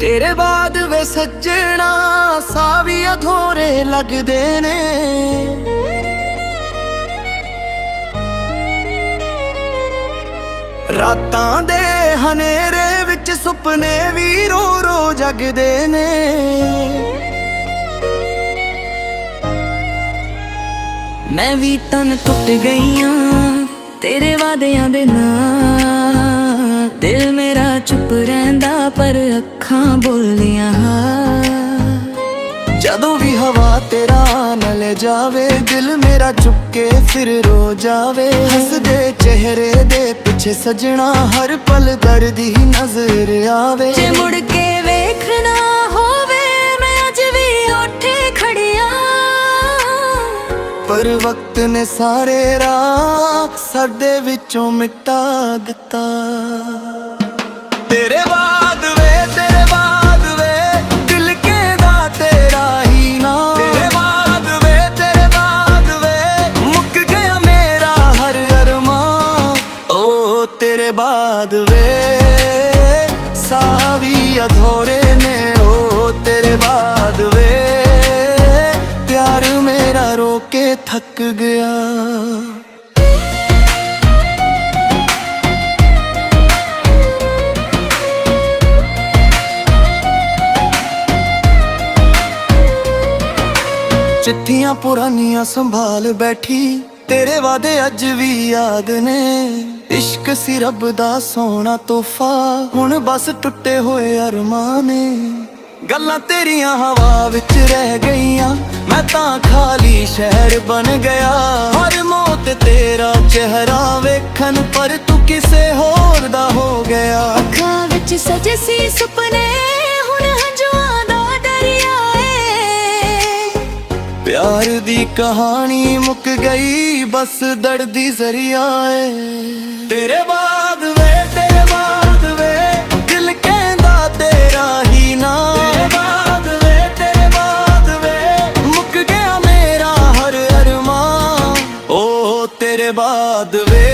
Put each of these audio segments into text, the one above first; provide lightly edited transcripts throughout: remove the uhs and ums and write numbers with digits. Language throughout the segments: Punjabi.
तेरे बाद वे सज्जणा साह भी अधूरे लगदे ने। रातां दे हनेरे विच सुपने भी रो रो जगदे ने। मैं भी तन टुट गई हाँ तेरे वादियां दे नाल। दिल मेरा चुप रहिंदा पर अखां बोलियां जदों भी हवा तेरा न ले जावे। दिल मेरा चुपके फिर रो जावे। हसदे चेहरे दे पिछे सजना हर पल दर्द ही नजर आवे। जे मुड़ के वेखना होवे मैं अज भी उठे खड़िया। पर वक्त ने सारे राह साडे विचों मिटा दिता। तेरे बाद वे दिल कहदा तेरा ही ना। तेरे बाद वे मुक गया मेरा हर अरमान। ओ तेरे बाद वे साह भी अधूरे ने। ओ तेरे बाद वे प्यार मेरा रोके थक गया। चिट्ठियां पुरानियां संभाल बैठी तेरे वादे अज भी याद ने। इश्क सी रब दा सोना तोहफा हुण बस टुटे होए अरमान ने। गल्लां तेरियां हवा विच रह गईयां मैं तां खाली शहर बन गया। हर मौत तेरा चेहरा वेखन पर तू किसे होर दा हो गया। अखां विच सजे सी सुपने हुण हंजुआं दा दरिया है। प्यार दी कहानी मुक गई बस दर्द दी जरिया है। तेरे बाद वे दिल कहंदा तेरा ही ना। तेरे बाद वे मुक गया मेरा हर अरमान। ओ तेरे बाद वे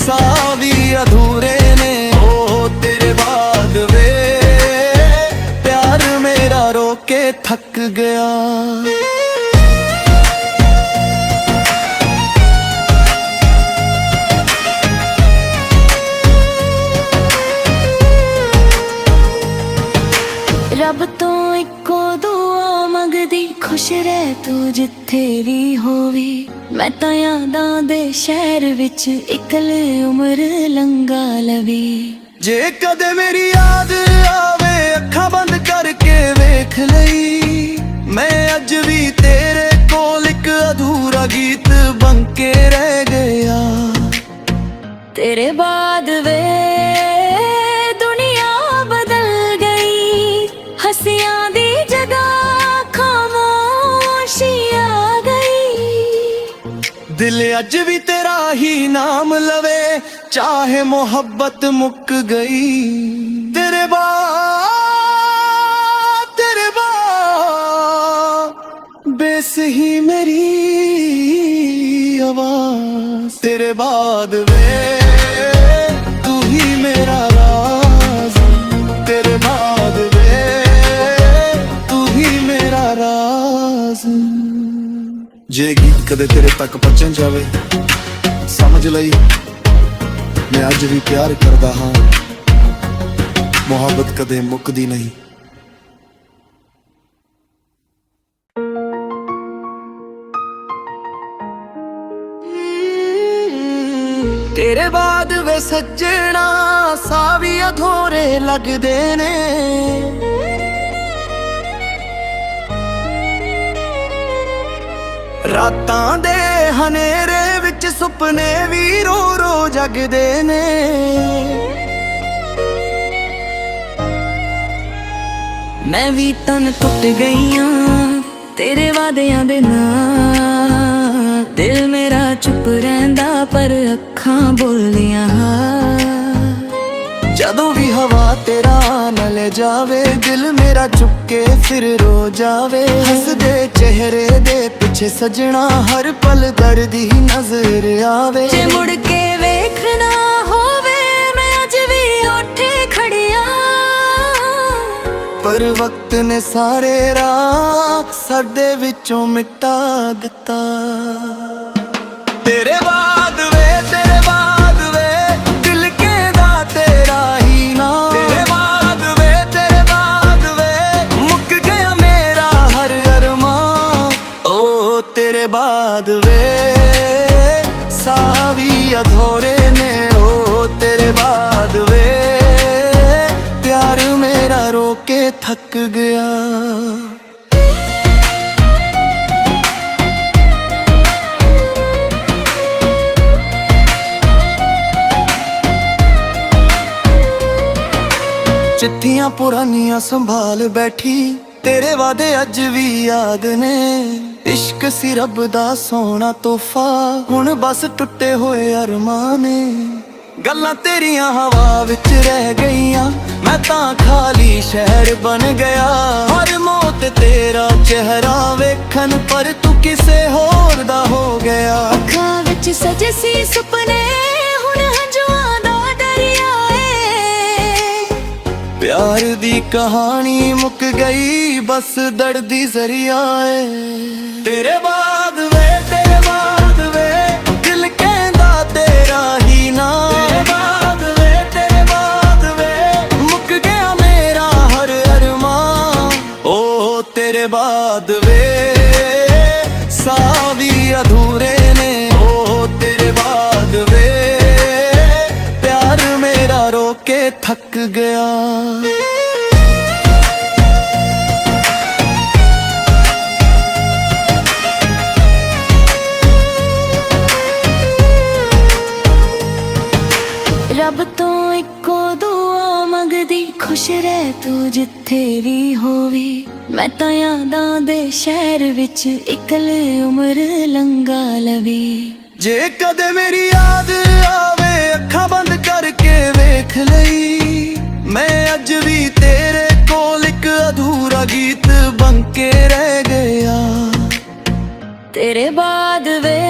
साह भी अधूरे ने। ओ तेरे बाद वे प्यार मेरा रोके थक गया। रब तो इको दुआ मंगदी खुश रह तू जिथे भी होवी। मैं तां यादां दे शहर विच इकले उम्र लंघा लवी। जे कदे मेरी याद आवे अखां बंद करके वेख लई। मैं अज भी तेरे कोल इक अधूरा गीत बनके रह गया। तेरे बाद वे दुनिया बदल गई। हंसियां दी जगह खामोशी आ गई। दिल अज भी तेरा ही नाम लवे चाहे मोहब्बत मुक गई। तेरे बाद बेस ही मेरी आवाज। तेरे बाद वे तू ही मेरा राज। तेरे बाद वे तू ही मेरा राज। जे गीत कदे तेरे तक पहुंच जावे समझ लई मैं अज भी प्यार करदा हां। मोहब्बत कदे मुकदी नहीं। तेरे बाद वे सज्जणा साह भी अधूरे लगदे ने। रातां दे हनेरे विच सुपने भी रो रो जगदे ने। मैं भी तन टुट गई हाँ तेरे वादियां दे नाल। दिल मेरा चुप रहिंदा पर अखां बोलियां जदों भी हवा तेरा न ले जावे। दिल मेरा चुपके फिर रो जावे। हसदे चेहरे दे पिछे सजना हर पल दर्द ही नजर आवे। जे मुड़ के वेखना होवे मैं अज भी उठे खड़िया। ਪਰ ਵਕਤ ਨੇ ਸਾਰੇ ਰਾਹ ਸਾਡੇ ਵਿੱਚੋਂ ਮਿਟਾ ਦਿੱਤਾ। ਤੇਰੇ ਬਾਅਦ ਵੇ ਦਿਲ ਕਹਿੰਦਾ ਤੇਰਾ ਹੀ ਨਾ। ਤੇਰੇ ਬਾਅਦ ਵੇ ਮੁੱਕ ਗਿਆ ਮੇਰਾ ਹਰ ਅਰਮਾਂ। ਓ ਤੇਰੇ ਬਾਅਦ ਵੇ ਸਾਹ ਵੀ ਅਧੂਰੇ ਨੇ। ਓ ਤੇਰੇ ਬਾਅਦ ਵੇ ਪਿਆਰ ਮੇਰਾ ਰੋ ਕੇ ਥੱਕ ਗਿਆ। ਚਿੱਠੀਆਂ ਪੁਰਾਣੀਆਂ ਸੰਭਾਲ ਬੈਠੀ, ਤੇਰੇ ਵਾਦੇ ਅੱਜ ਵੀ ਯਾਦ ਨੇ। ਇਸ਼ਕ ਸੀ ਰੱਬ ਦਾ ਸੋਹਣਾ ਤੋਹਫਾ, ਹੁਣ ਬਸ ਟੁੱਟੇ ਹੋਏ ਅਰਮਾਂ ਨੇ। ਗੱਲਾਂ ਤੇਰੀਆਂ ਹਵਾ ਵਿੱਚ ਰਹਿ ਗਈਆਂ, ਮੈਂ ਤਾਂ ਖਾਲੀ ਸ਼ਹਿਰ ਬਣ ਗਿਆ। ਹਰ ਮੌਤ ਤੇਰਾ ਚਿਹਰਾ ਵੇਖਣ, ਪਰ ਤੂੰ ਕਿਸੇ ਹੋਰ ਦਾ ਹੋ ਗਿਆ। ਅੱਖਾਂ ਵਿੱਚ ਸਜੇ ਸੀ ਸੁਪਨੇ, ਹੁਣ ਹੰਝੂਆਂ ਦਾ ਦਰਿਆ ਏ। ਪਿਆਰ ਦੀ ਕਹਾਣੀ ਮੁੱਕ ਗਈ, ਬਸ ਦਰਦ ਦੀ ਜ਼ਰੀਆ ਏ। ਤੇਰੇ ਬਾਅਦ ਵੇ ਦਿਲ ਕਹਿੰਦਾ ਤੇਰਾ ਹੀ ਨਾ। ਤੇਰੇ ਬਾਅਦ ਵੇ ਮੁੱਕ ਗਿਆ ਮੇਰਾ ਹਰ ਅਰਮਾਂ। ਓ ਤੇਰੇ ਬਾਅਦ ਵੇ ਸਾਹ ਵੀ ਅਧੂਰੇ ਨੇ। ਓ ਤੇਰੇ ਬਾਅਦ ਵੇ ਪਿਆਰ ਮੇਰਾ ਰੋ ਕੇ ਥੱਕ ਗਿਆ। ਰੱਬ ਤੋਂ ਇੱਕੋ ਦੁਆ ਮੰਗਦੀ, ਖੁਸ਼ ਰਹਿ ਤੂੰ ਜਿੱਥੇ ਵੀ ਹੋਵੇ। ਮੈਂ ਤਾਂ ਯਾਦਾਂ ਦੇ ਸ਼ਹਿਰ ਵਿੱਚ ਇਕੱਲੇ ਉਮਰ ਲੰਘਾ ਲਵੇ। ਜੇ ਕਦੇ ਮੇਰੀ ਯਾਦ ਆਵੇ, ਅੱਖਾਂ ਬੰਦ ਕਰਕੇ ਵੇਖ ਲਈ। ਮੈਂ ਅੱਜ ਵੀ ਤੇਰੇ ਕੋਲ ਇੱਕ ਅਧੂਰਾ ਗੀਤ ਬਣ ਕੇ ਰਹਿ ਗਿਆ। ਤੇਰੇ ਬਾਅਦ ਵੇ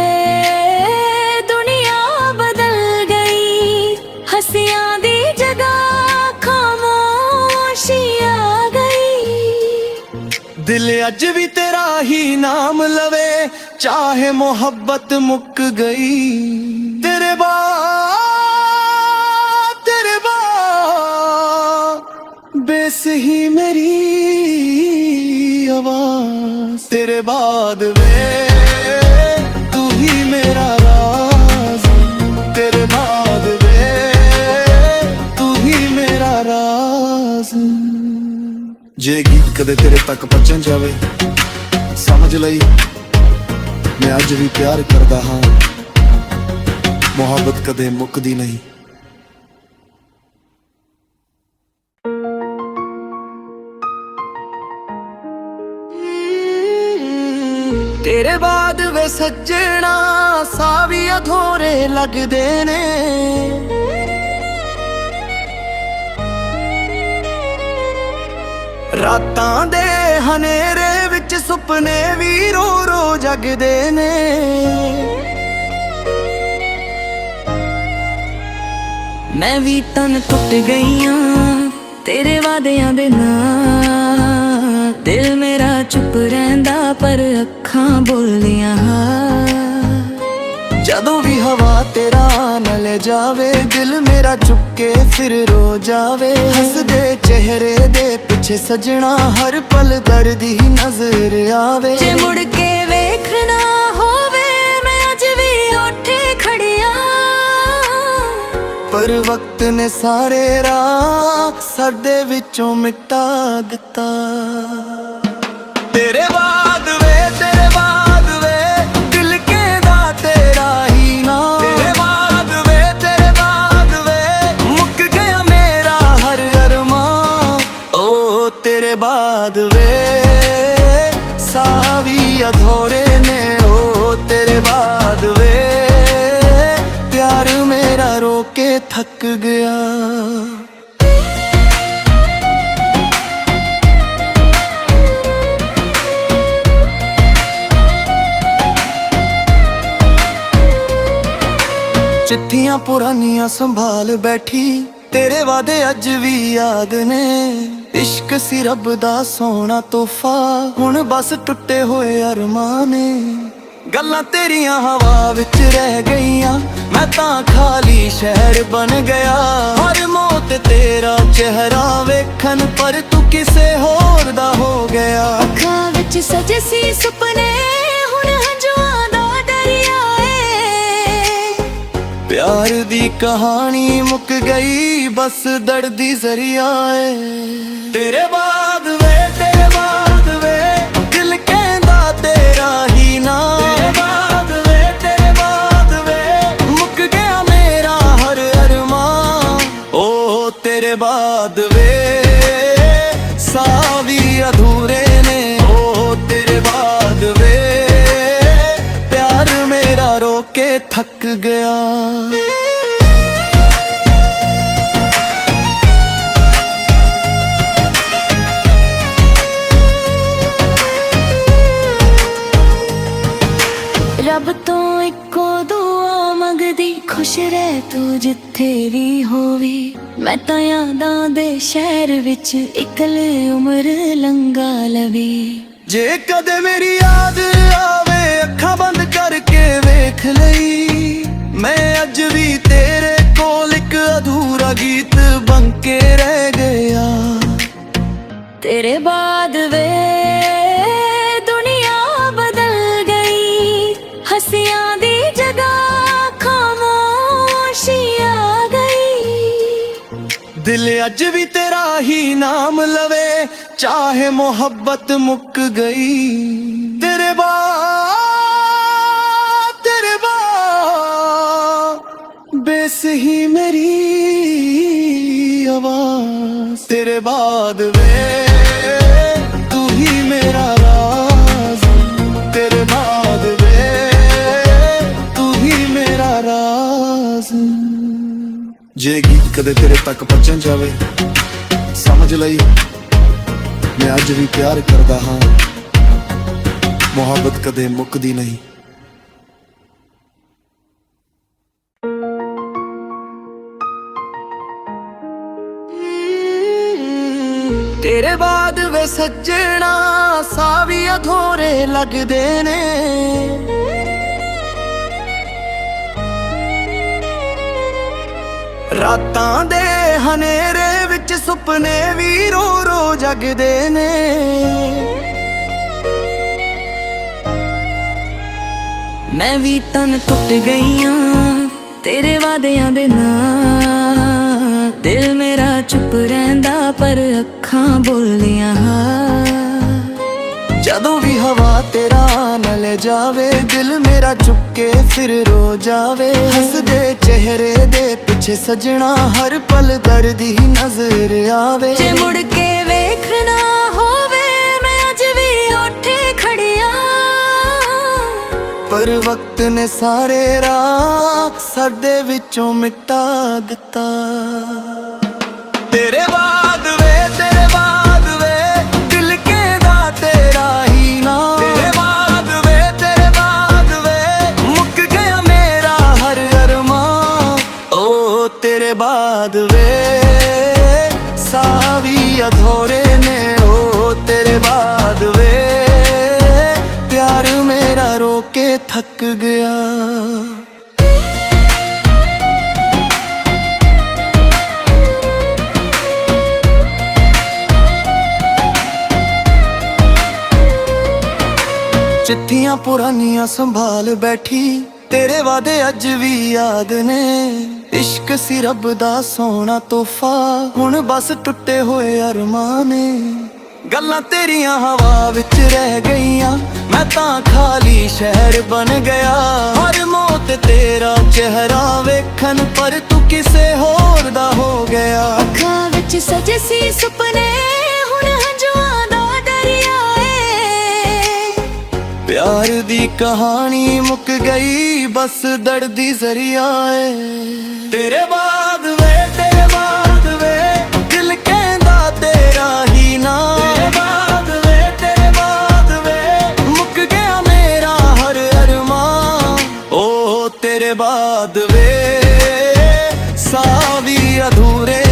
ਦੁਨੀਆ ਬਦਲ ਗਈ, ਹੱਸੀਆਂ ਦੀ ਜਗ੍ਹਾ ਖਾਮੋਸ਼ੀ ਆ ਗਈ। ਦਿਲ ਅੱਜ ਵੀ ਤੇਰਾ ਹੀ ਨਾਮ ਲਵੇ, ਚਾਹੇ ਮੁਹੱਬਤ ਮੁੱਕ ਗਈ। ਤੇਰੇ ਬਾਅਦ ਬੇਸਹੀ ਮੇਰੀ ਆਵਾਜ਼। ਤੇਰੇ ਬਾਅਦ ਵੇ ਤੂੰ ਹੀ ਮੇਰਾ ਰਾਜ਼। ਤੇਰੇ ਬਾਅਦ ਵੇ ਤੂੰ ਹੀ ਮੇਰਾ ਰਾਜ਼। ਜੇ ਗੀਤ ਕਦੇ ਤੇਰੇ ਤੱਕ ਪਹੁੰਚ ਜਾਵੇ, ਸਮਝ ਲਈ ਮੈਂ ਅੱਜ ਵੀ ਪਿਆਰ ਕਰਦਾ ਹਾਂ। ਮੁਹੱਬਤ ਕਦੇ ਮੁੱਕਦੀ ਨਹੀਂ। ਤੇਰੇ ਬਾਅਦ ਵੇ ਸੱਜਣਾ ਸਾਹ ਵੀ ਅਧੂਰੇ ਲੱਗਦੇ ਨੇ। ਰਾਤਾਂ ਦੇ ਹਨੇਰੇ ਵਿੱਚ ਸੁਪਨੇ ਵੀ ਰੋ ਰੋ ਜਗਦੇ ਨੇ। ਮੈਂ ਵੀ ਤਨ ਟੁੱਟ ਗਈਆਂ ਤੇਰੇ ਵਾਦਿਆਂ ਦੇ ਨਾਲ। ਦਿਲ ਮੇਰਾ ਚੁੱਪ ਰਹਿੰਦਾ ਪਰ ਅੱਖਾਂ ਬੋਲਦੀਆਂ। ਜਦੋਂ ਵੀ ਹਵਾ ਤੇਰਾ ਨਾ ਲੈ ਜਾਵੇ, ਦਿਲ ਮੇਰਾ ਚੁੱਕ ਕੇ ਫਿਰ ਰੋ ਜਾਵੇ। ਹੱਸਦੇ ਚਿਹਰੇ ਦੇ ਪਿੱਛੇ ਸਜਣਾ ਹਰ ਪਲ ਦਰਦ ਹੀ ਨਜ਼ਰ ਆਵੇ। ਜੇ ਮੁੜ ਕੇ ਵੇਖਣਾ ਹੋਵੇ, ਮੈਂ ਅੱਜ ਵੀ ਉੱਠੇ ਖੜਿਆ। ਪਰ ਵਕਤ ਨੇ ਸਾਰੇ ਰਾਹ ਸਾਡੇ ਵਿੱਚੋਂ ਮਿਟਾ ਦਿੱਤਾ। ਤੇਰੇ ਬਾਅਦ ਵੇ ਦਿਲ ਕਹਿੰਦਾ ਤੇਰਾ ਹੀ ਨਾ। ਤੇਰੇ ਬਾਅਦ ਵੇ ਮੁੱਕ ਗਿਆ ਮੇਰਾ ਹਰ ਅਰਮਾਂ। ਓ ਤੇਰੇ ਬਾਅਦ ਵੇ ਸਾਹ ਵੀ ਅਧੂਰੇ ਨੇ। ਓ ਤੇਰੇ ਬਾਅਦ ਵੇ ਪਿਆਰ ਮੇਰਾ ਰੋ ਕੇ ਥੱਕ ਗਿਆ। ਚਿੱਠੀਆਂ ਪੁਰਾਣੀਆਂ ਸੰਭਾਲ ਬੈਠੀ, ਤੇਰੇ ਵਾਦੇ ਅੱਜ ਵੀ ਯਾਦ ਨੇ। ਇਸ਼ਕ ਸੀ ਰੱਬ ਦਾ ਸੋਹਣਾ ਤੋਹਫਾ, ਹੁਣ ਬਸ ਟੁੱਟੇ ਹੋਏ ਅਰਮਾਨ ਨੇ। ਗੱਲਾਂ ਤੇਰੀਆਂ ਹਵਾ ਵਿੱਚ ਰਹਿ ਗਈਆਂ, ਮੈਂ ਤਾਂ ਖਾਲੀ ਸ਼ਹਿਰ ਬਣ ਗਿਆ। ਹਰ ਮੌਤ ਤੇਰਾ ਚਿਹਰਾ ਵੇਖਣ, ਪਰ ਤੂੰ ਕਿਸੇ ਹੋਰ ਦਾ ਹੋ ਗਿਆ। ਅੱਖਾਂ ਵਿੱਚ ਸਜੇ ਸੀ ਸੁਪਨੇ, ਹੁਣ ਹੰਝੂਆਂ ਦਾ ਦਰਿਆ ਏ। ਪਿਆਰ ਦੀ ਕਹਾਣੀ ਮੁੱਕ ਗਈ, ਬਸ ਦਰਦ ਦੀ ਜ਼ਰੀਆ ਏ। ਤੇਰੇ ਬਾਅਦ ਵੇ, ਤੇਰੇ ਬਾਅਦ ਵੇ, ਦਿਲ ਕਹਿੰਦਾ ਤੇਰਾ ਹੀ ਨਾ। ਤੇਰੇ ਬਾਅਦ ਵੇ, ਤੇਰੇ ਬਾਅਦ ਵੇ, ਮੁੱਕ ਗਿਆ ਮੇਰਾ ਹਰ ਅਰਮਾਨ। ਓ ਤੇਰੇ ਬਾਅਦ ਵੇ, ਸਾਹ ਵੀ ਅਧੂਰੇ ਨੇ। ਓ ਤੇਰੇ ਬਾਅਦ ਵੇ, ਪਿਆਰ ਮੇਰਾ ਰੋ ਕੇ ਥੱਕ ਗਿਆ। ਰੱਬ ਤੋਂ ਇੱਕੋ ਦੁਆ ਮੰਗਦੀ, ਖੁਸ਼ ਰਹਿ ਤੂੰ ਜਿੱਥੇ ਵੀ ਹੋਵੇ। ਮੈਂ ਤਾਂ ਯਾਦਾਂ ਦੇ ਸ਼ਹਿਰ ਵਿੱਚ ਇਕੱਲੇ ਉਮਰ ਲੰਘਾ ਲਵੇ। ਜੇ ਕਦੇ ਮੇਰੀ ਯਾਦ ਆਵੇ, ਅੱਖਾਂ ਬੰਦ ਕਰਕੇ ਵੇਖ ਲਈ। ਮੈਂ ਅੱਜ ਵੀ ਤੇਰੇ ਕੋਲ ਇੱਕ ਅਧੂਰਾ ਗੀਤ ਬਣ ਕੇ ਰਹਿ ਗਿਆ। ਤੇਰੇ ਬਾਅਦ ਵੇ ਦੁਨੀਆ ਬਦਲ ਗਈ, ਹੱਸਿਆਂ ਦੀ ਜਗ੍ਹਾ ਖਾਮੋਸ਼ੀ ਆ ਗਈ। ਦਿਲ ਅੱਜ ਵੀ ਤੇਰਾ ਹੀ ਨਾਮ ਲਵੇ, ਚਾਹੇ ਮੁਹੱਬਤ ਮੁੱਕ ਗਈ। ਤੇਰੇ ਬਾਅਦ, ਤੇਰੇ ਬਾਅਦ ਬੇਸਹੀ ਮੇਰੀ ਆਵਾਜ਼। ਤੇਰੇ ਬਾਅਦ ਵੇ, ਤੂੰ ਹੀ ਮੇਰਾ ਰਾਜ਼। ਤੇਰੇ ਬਾਅਦ ਵੇ, ਤੂੰ ਹੀ ਮੇਰਾ ਰਾਜ਼। ਜੇ ਗੀਤ ਕਦੇ ਤੇਰੇ ਤੱਕ ਪਹੁੰਚ ਜਾਵੇ, ਸਮਝ ਲਈ ਮੈਂ ਅੱਜ ਵੀ ਪਿਆਰ ਕਰਦਾ ਹਾਂ। ਮੁਹੱਬਤ ਕਦੇ ਮੁੱਕਦੀ ਨਹੀਂ। ਤੇਰੇ ਬਾਅਦ ਵੇ ਸੱਜਣਾ, ਸਾਹ ਵੀ ਅਧੂਰੇ ਲੱਗਦੇ ਨੇ। ਰਾਤਾਂ ਦੇ ਹਨੇਰੇ ਵਿੱਚ ਸੁਪਨੇ ਵੀ ਰੋ ਰੋ ਜਗਦੇ ਨੇ। ਮੈਂ ਵੀ ਤਨ ਟੁੱਟ ਗਈਆਂ ਤੇਰੇ ਵਾਦਿਆਂ ਦੇ ਨਾਲ। ਦਿਲ ਮੇਰਾ ਚੁੱਪ ਰਹਿੰਦਾ, ਪਰ ਅੱਖਾਂ ਬੋਲਦੀਆਂ ਜਦੋਂ ਵੀ ਹਵਾ ਤੇਰਾ ਨਾ ਲੈ ਜਾਵੇ, ਦਿਲ ਮੇਰਾ ਚੁੱਕ ਕੇ ਫਿਰ ਰੋ ਜਾਵੇ। ਹੱਸਦੇ ਚਿਹਰੇ ਦੇ ਪਿੱਛੇ ਸਜਣਾ, ਹਰ ਪਲ ਦਰਦ ਹੀ ਨਜ਼ਰ ਆਵੇ। ਜੇ ਮੁੜ ਕੇ ਵੇਖਣਾ ਹੋਵੇ, ਮੈਂ ਅੱਜ ਵੀ ਉੱਠੇ ਖੜਿਆ। ਪਰ ਵਕਤ ਨੇ ਸਾਰੇ ਰਾਹ ਸਾਡੇ ਵਿੱਚੋਂ ਮਿਟਾ ਦਿੱਤਾ। ਤੇਰੇ ਬਾਅਦ ਵੇ, ਤੇਰੇ ਬਾਅਦ ਵੇ, ਦਿਲ ਕਹਿੰਦਾ ਤੇਰਾ ਹੀ ਨਾ। ਤੇਰੇ ਬਾਅਦ ਵੇ, ਤੇਰੇ ਬਾਅਦ ਵੇ, ਮੁੱਕ ਗਿਆ ਮੇਰਾ ਹਰ ਅਰਮਾਨ। ਓ ਤੇਰੇ ਬਾਅਦ ਵੇ, ਸਾਹ ਵੀ ਅਧੂਰੇ ਨੇ। ਓ ਤੇਰੇ ਬਾਅਦ ਵੇ, ਪਿਆਰ ਮੇਰਾ ਰੋ ਕੇ ਥੱਕ ਗਿਆ। ਚਿੱਠੀਆਂ ਪੁਰਾਣੀਆਂ ਸੰਭਾਲ ਬੈਠੀ, ਤੇਰੇ ਵਾਦੇ ਅੱਜ ਵੀ ਯਾਦ ਨੇ। ਇਸ਼ਕ ਸੀ ਰੱਬ ਦਾ ਸੋਹਣਾ ਤੋਹਫਾ, ਹੁਣ ਬਸ ਟੁੱਟੇ ਹੋਏ ਅਰਮਾਨ ਨੇ। ਗੱਲਾਂ ਤੇਰੀਆਂ ਹਵਾ ਵਿੱਚ ਰਹਿ ਗਈਆਂ, ਮੈਂ ਤਾਂ ਖਾਲੀ ਸ਼ਹਿਰ ਬਣ ਗਿਆ। ਹਰ ਮੌਤ ਤੇਰਾ ਚਿਹਰਾ ਵੇਖਣ, ਪਰ ਤੂੰ ਕਿਸੇ ਹੋਰ ਦਾ ਹੋ ਗਿਆ। ਅੱਖਾਂ ਵਿੱਚ ਸਜੇ ਸੀ ਸੁਪਨੇ, ਹੁਣ ਹੰਝੂਆਂ ਦਾ ਦਰਿਆ ਏ। ਪਿਆਰ ਦੀ ਕਹਾਣੀ ਮੁੱਕ ਗਈ, ਬਸ ਦਰਦ ਦੀ ਜ਼ਰੀਆ ਏ। ਤੇਰੇ ਬਾਅਦ ਵੇ, ਤੇਰੇ ਬਾਅਦ ਵੇ, ਦਿਲ ਕਹਿੰਦਾ ਤੇਰਾ ਹੀ ਨਾ। ਤੇਰੇ ਬਾਅਦ ਵੇ, ਤੇਰੇ ਬਾਅਦ ਵੇ, ਮੁੱਕ ਗਿਆ ਮੇਰਾ ਹਰ ਅਰਮਾਨ। ਓ ਤੇਰੇ ਬਾਅਦ ਵੇ, ਸਾਹ ਵੀ ਅਧੂਰੇ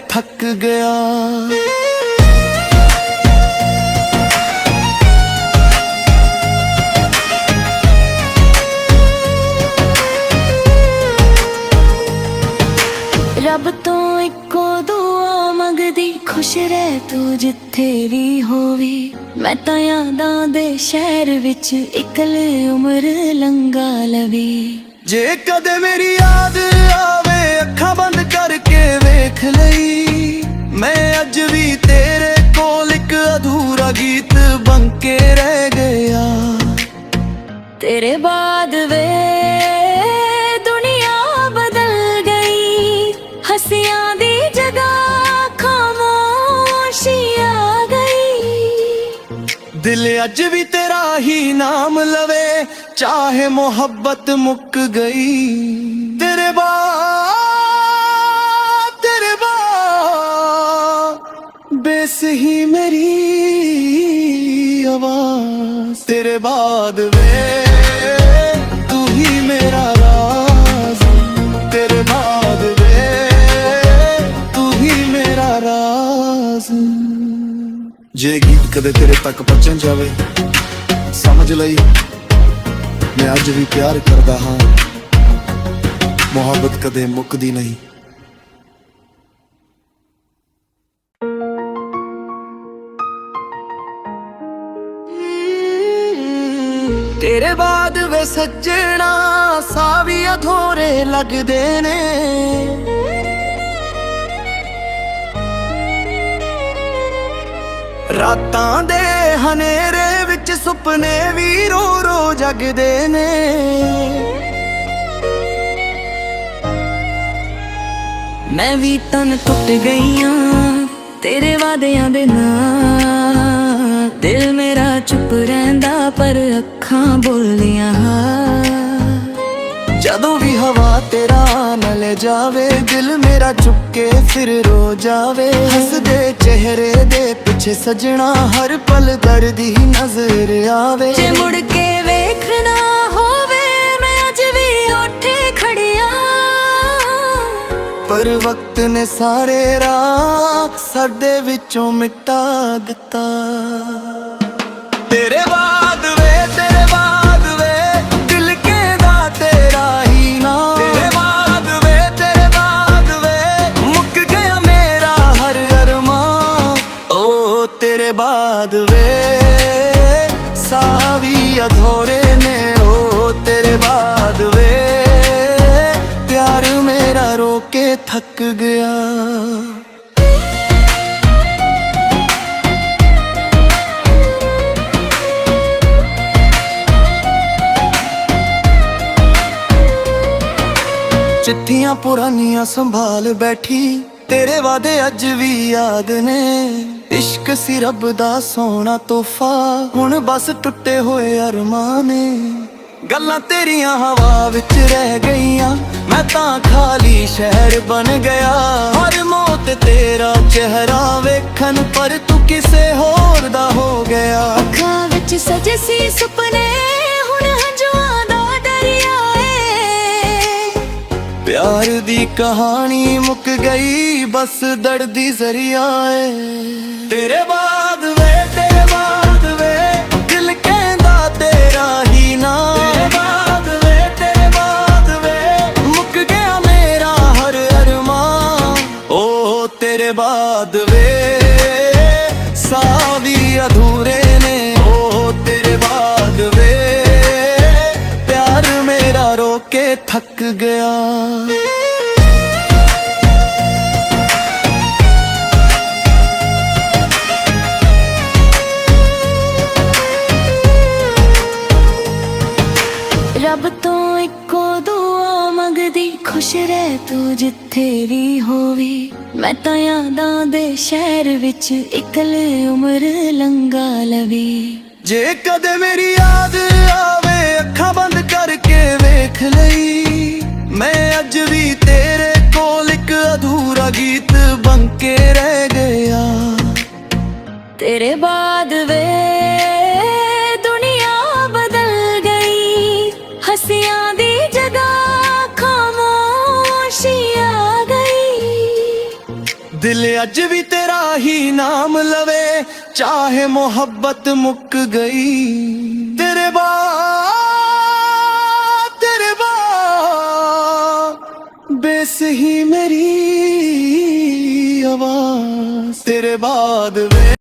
ਥੱਕ ਗਿਆ। ਰੱਬ ਤੋਂ ਇੱਕੋ ਦੁਆ ਮੰਗਦੀ, ਖੁਸ਼ ਰਹਿ ਤੂੰ ਜਿੱਥੇ ਵੀ ਹੋਵੇ। ਮੈਂ ਤਾਂ ਯਾਦਾਂ ਦੇ ਸ਼ਹਿਰ ਵਿੱਚ ਇਕੱਲੇ ਉਮਰ ਲੰਘਾ ਲਵੇ। ਜੇ ਕਦੇ ਮੇਰੀ ਯਾਦ ਆਵੇ, ਅੱਖਾਂ ਬੰਦ ਕਰਕੇ ਵੇਖ ਲਈ। ਮੈਂ ਅੱਜ ਵੀ ਤੇਰੇ ਕੋਲ ਇੱਕ ਅਧੂਰਾ ਗੀਤ ਬਣ ਕੇ ਰਹਿ ਗਿਆ। ਤੇਰੇ ਬਾਅਦ ਵੇ ਦੁਨੀਆ ਬਦਲ ਗਈ, ਹੱਸਿਆਂ ਦੀ ਜਗ੍ਹਾ ਖਾਮੋਸ਼ੀ ਆ ਗਈ। ਦਿਲ ਅੱਜ ਵੀ ਤੇਰਾ ਹੀ ਨਾਮ ਲਵੇ, ਚਾਹੇ ਮੁਹੱਬਤ ਮੁੱਕ ਗਈ। ਤੇਰੇ ਬਾਅਦ ਬੇਸਹੀ ਮੇਰੀ ਆਵਾਜ਼। ਤੇਰੇ ਬਾਅਦ ਵੇ ਤੂੰ ਹੀ ਮੇਰਾ ਰਾਜ਼। ਤੇਰੇ ਬਾਅਦ ਵੇ ਤੂੰ ਹੀ ਮੇਰਾ ਰਾਜ਼। ਜੇ ਗੀਤ ਕਦੇ ਤੇਰੇ ਤੱਕ ਪਹੁੰਚ ਜਾਵੇ, ਸਮਝ ਲਈ ਮੈਂ ਅੱਜ ਵੀ ਪਿਆਰ ਕਰਦਾ ਹਾਂ। ਮੁਹੱਬਤ ਕਦੇ ਮੁੱਕਦੀ ਨਹੀਂ। ਤੇਰੇ ਬਾਅਦ ਵੇ ਸੱਜਣਾ, ਸਾਹ ਵੀ ਅਧੂਰੇ ਲੱਗਦੇ ਨੇ। ਰਾਤਾਂ ਦੇ ਹਨੇਰੇ ਵਿੱਚ ਸੁਪਨੇ ਵੀ ਰੋ ਰੋ ਜਗਦੇ ਨੇ। ਮੈਂ ਵੀ ਤਨ ਟੁੱਟ ਗਈਆਂ ਤੇਰੇ ਵਾਦਿਆਂ ਦੇ ਨਾਲ। ਦਿਲ ਮੇਰਾ ਚੁੱਪ ਰਹਿੰਦਾ ਪਰ ਅੱਖਾਂ ਬੋਲੀਆਂ। ਜਦੋਂ ਵੀ ਹਵਾ ਤੇਰਾ ਨਾ ਲੈ ਜਾਵੇ, ਦਿਲ ਮੇਰਾ ਚੁੱਕ ਕੇ ਫਿਰ ਰੋ ਜਾਵੇ। ਹੱਸਦੇ ਚਿਹਰੇ ਦੇ ਪਿੱਛੇ ਸਜਣਾ, ਹਰ ਪਲ ਦਰਦ ਹੀ ਨਜ਼ਰ ਆਵੇ। ਜੇ ਮੁੜ ਕੇ ਵੇਖਣਾ ਹੋਵੇ, ਮੈਂ ਅੱਜ ਵੀ ਉੱਠੇ ਖੜਿਆ। ਪਰ ਵਕਤ ਨੇ ਸਾਰੇ ਰਾਹ ਸਾਡੇ ਵਿੱਚੋਂ ਮਿਟਾ ਦਿੱਤਾ। ਤੇਰੇ ਬਾਅਦ ਵੇ, ਤੇਰੇ ਬਾਅਦ ਵੇ, ਦਿਲ ਕਹਿੰਦਾ ਤੇਰਾ ਹੀ ਨਾਮ। ਤੇਰੇ ਬਾਅਦ ਵੇ, ਤੇਰੇ ਬਾਅਦ ਵੇ, ਮੁੱਕ ਗਿਆ ਮੇਰਾ ਹਰ ਅਰਮਾਨ। ਓ ਤੇਰੇ ਬਾਅਦ ਵੇ ਸਾਹ ਵੀ ਅਧੂਰੇ ਨੇ। ਓ ਤੇਰੇ ਬਾਅਦ ਵੇ ਪਿਆਰ ਮੇਰਾ ਰੋ ਕੇ ਥੱਕ ਗਿਆ। ਚਿੱਠੀਆਂ ਪੁਰਾਣੀਆਂ ਸੰਭਾਲ ਬੈਠੀ, ਤੇਰੇ ਵਾਦੇ ਅੱਜ ਵੀ ਯਾਦ ਨੇ। ਇਸ਼ਕ ਸੀ ਰੱਬ ਦਾ ਸੋਹਣਾ ਤੋਹਫਾ, ਹੁਣ ਬਸ ਟੁੱਟੇ ਹੋਏ ਅਰਮਾਨ ਨੇ। ਗੱਲਾਂ ਤੇਰੀਆਂ ਹਵਾ ਵਿੱਚ ਰਹਿ ਗਈਆਂ, ਮੈਂ ਤਾਂ ਖਾਲੀ ਸ਼ਹਿਰ ਬਣ ਗਿਆ। ਹਰ ਮੌਤ ਤੇਰਾ ਚਿਹਰਾ ਵੇਖਣ, ਪਰ ਤੂੰ ਕਿਸੇ ਹੋਰ ਦਾ ਹੋ ਗਿਆ। ਅੱਖਾਂ ਵਿੱਚ ਸਜੇ ਸੀ ਸੁਪਨੇ, ਹੁਣ ਹੰਝੂਆਂ ਦਾ ਦਰਿਆ ਏ। ਪਿਆਰ ਦੀ ਕਹਾਣੀ ਮੁੱਕ ਗਈ, ਬਸ ਦਰਦ ਦੀ ਜ਼ਰੀਆ ਏ। ਤੇਰੇ ਬਾਅਦ ਵੇ, ਤੇਰੇ ਬਾਅਦ ਵੇ, ਦਿਲ ਕਹਿੰਦਾ ਤੇਰਾ ਹੀ ਨਾਮ। ਤੇਰੇ ਬਾਅਦ ਵੇ, ਤੇਰੇ ਬਾਅਦ ਵੇ, ਮੁੱਕ ਗਿਆ ਮੇਰਾ ਹਰ ਅਰਮਾਨ। ਓ ਤੇਰੇ ਬਾਅਦ ਵੇ ਸਾਹ ਵੀ ਅਧੂਰੇ ਨੇ। ਓ ਤੇਰੇ ਬਾਅਦ ਵੇ ਪਿਆਰ ਮੇਰਾ ਰੋ ਕੇ ਥੱਕ ਗਿਆ। ਰੱਬ ਤੋਂ ਇੱਕੋ ਦੁਆ ਮੰਗਦੀ, ਖੁਸ਼ ਰਹਿ ਤੂੰ ਜਿੱਥੇ ਵੀ ਹੋਵੇ। ਮੈਂ ਤਾਂ ਯਾਦਾਂ ਦੇ ਸ਼ਹਿਰ ਵਿੱਚ ਇਕੱਲੇ ਉਮਰ ਲੰਘਾ ਲਵੇ। ਜੇ ਕਦੇ ਮੇਰੀ ਯਾਦ ਆਵੇ, ਅੱਖਾਂ ਬੰਦ ਕਰਕੇ ਵੇਖ ਲਈ। ਮੈਂ ਅੱਜ ਵੀ ਤੇਰੇ ਕੋਲ ਇੱਕ ਅਧੂਰਾ ਗੀਤ ਬਣ ਕੇ ਰਹਿ ਗਿਆ। ਤੇਰੇ ਬਾਅਦ ਵੇ ਦੁਨੀਆ ਬਦਲ ਗਈ, ਹੱਸਿਆਂ ਦੀ ਜਗ੍ਹਾ ਖਾਮੋਸ਼ੀ ਆ ਗਈ। दिल अज भी तेरा ही नाम लवे, चाहे मोहब्बत मुक गई। तेरे बाद बेस ही मेरी आवाज, तेरे बाद वे